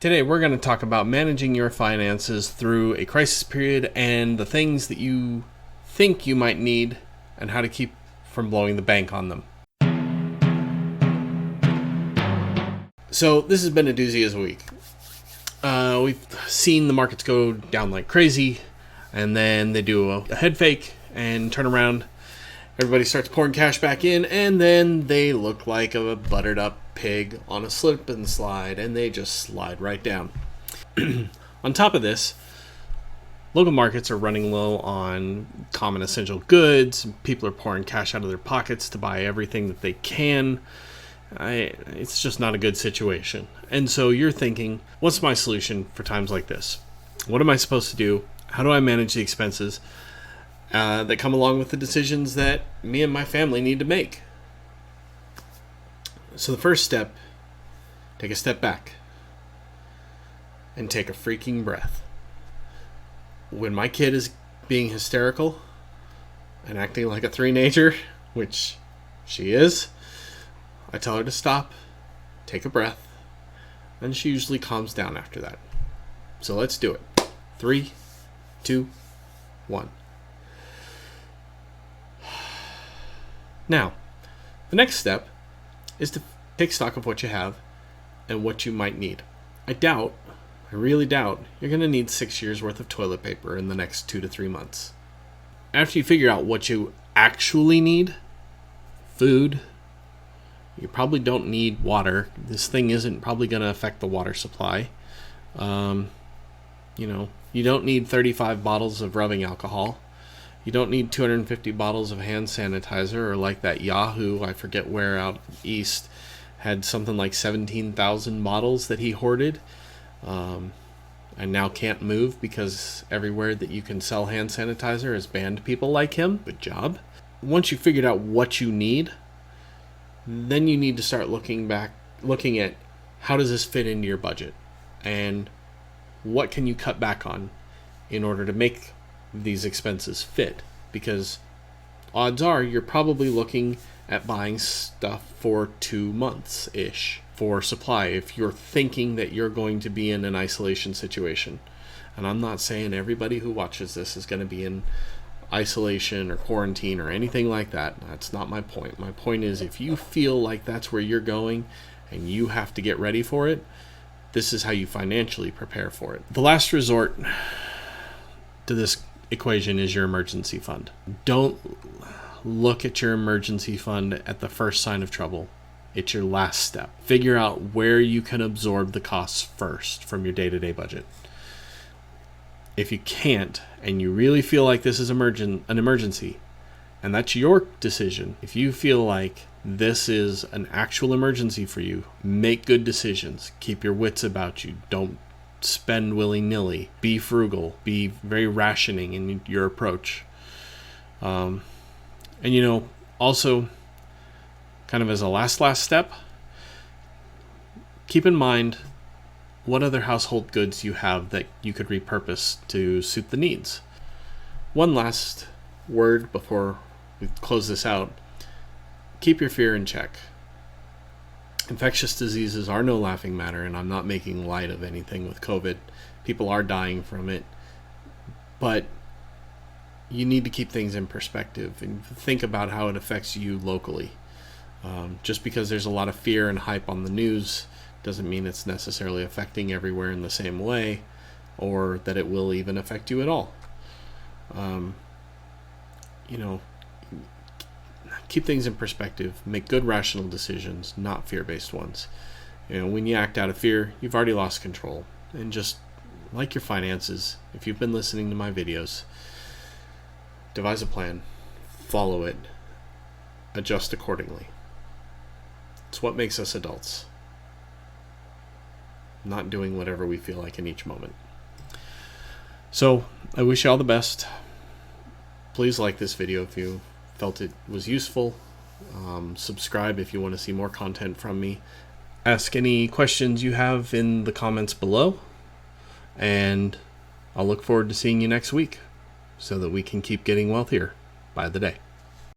Today we're going to talk about managing your finances through a crisis period and the things that you think you might need and how to keep from blowing the bank on them. So this has been a doozy as a week. We've seen the markets go down like crazy, and then they do a head fake and turn around. Everybody starts pouring cash back in, and then they look like a buttered up pig on a slip and slide, and they just slide right down. On top of this, local markets are running low on common essential goods. People are pouring cash out of their pockets to buy everything that they can. It's just not a good situation. And so you're thinking, what's my solution for times like this? What am I supposed to do? How do I manage the expenses that come along with the decisions that me and my family need to make? So the first step, take a step back and take a freaking breath. When my kid is being hysterical and acting like a three-nager, which she is, I tell her to stop, take a breath, and she usually calms down after that. So let's do it. 3, 2, 1. Now, the next step is to take stock of what you have and what you might need. I really doubt, you're going to need 6 years worth of toilet paper in the next 2 to 3 months. After you figure out what you actually need, food, you probably don't need water. This thing isn't probably going to affect the water supply. You don't need 35 bottles of rubbing alcohol. You don't need 250 bottles of hand sanitizer, or like that Yahoo, I forget where out east, had something like 17,000 bottles that he hoarded, and now can't move because everywhere that you can sell hand sanitizer has banned people like him. Good job. Once you figured out what you need, then you need to start looking at how does this fit into your budget, and what can you cut back on in order to make these expenses fit, because odds are you're probably looking at buying stuff for 2 months ish for supply if you're thinking that you're going to be in an isolation situation. And I'm not saying everybody who watches this is going to be in isolation or quarantine or anything like that. That's not my point. My point is, if you feel like that's where you're going and you have to get ready for it, this is how you financially prepare for it. The last resort to this equation is your emergency fund. Don't look at your emergency fund at the first sign of trouble. It's your last step. Figure out where you can absorb the costs first from your day-to-day budget. If you can't, and you really feel like this is an emergency, and that's your decision, if you feel like this is an actual emergency for you, make good decisions. Keep your wits about you. Don't spend willy-nilly. Be frugal. Be very rationing in your approach. Also, kind of as a last step, keep in mind what other household goods you have that you could repurpose to suit the needs. One last word before we close this out. Keep your fear in check. Infectious diseases are no laughing matter, and I'm not making light of anything with COVID. People are dying from it. But you need to keep things in perspective and think about how it affects you locally. Just because there's a lot of fear and hype on the news doesn't mean it's necessarily affecting everywhere in the same way, or that it will even affect you at all. Keep things in perspective. Make good rational decisions, not fear-based ones. When you act out of fear, you've already lost control. And just like your finances, if you've been listening to my videos, devise a plan, follow it, adjust accordingly. It's what makes us adults. Not doing whatever we feel like in each moment. So, I wish you all the best. Please like this video if you felt it was useful. Subscribe if you want to see more content from me. Ask any questions you have in the comments below. And I'll look forward to seeing you next week so that we can keep getting wealthier by the day.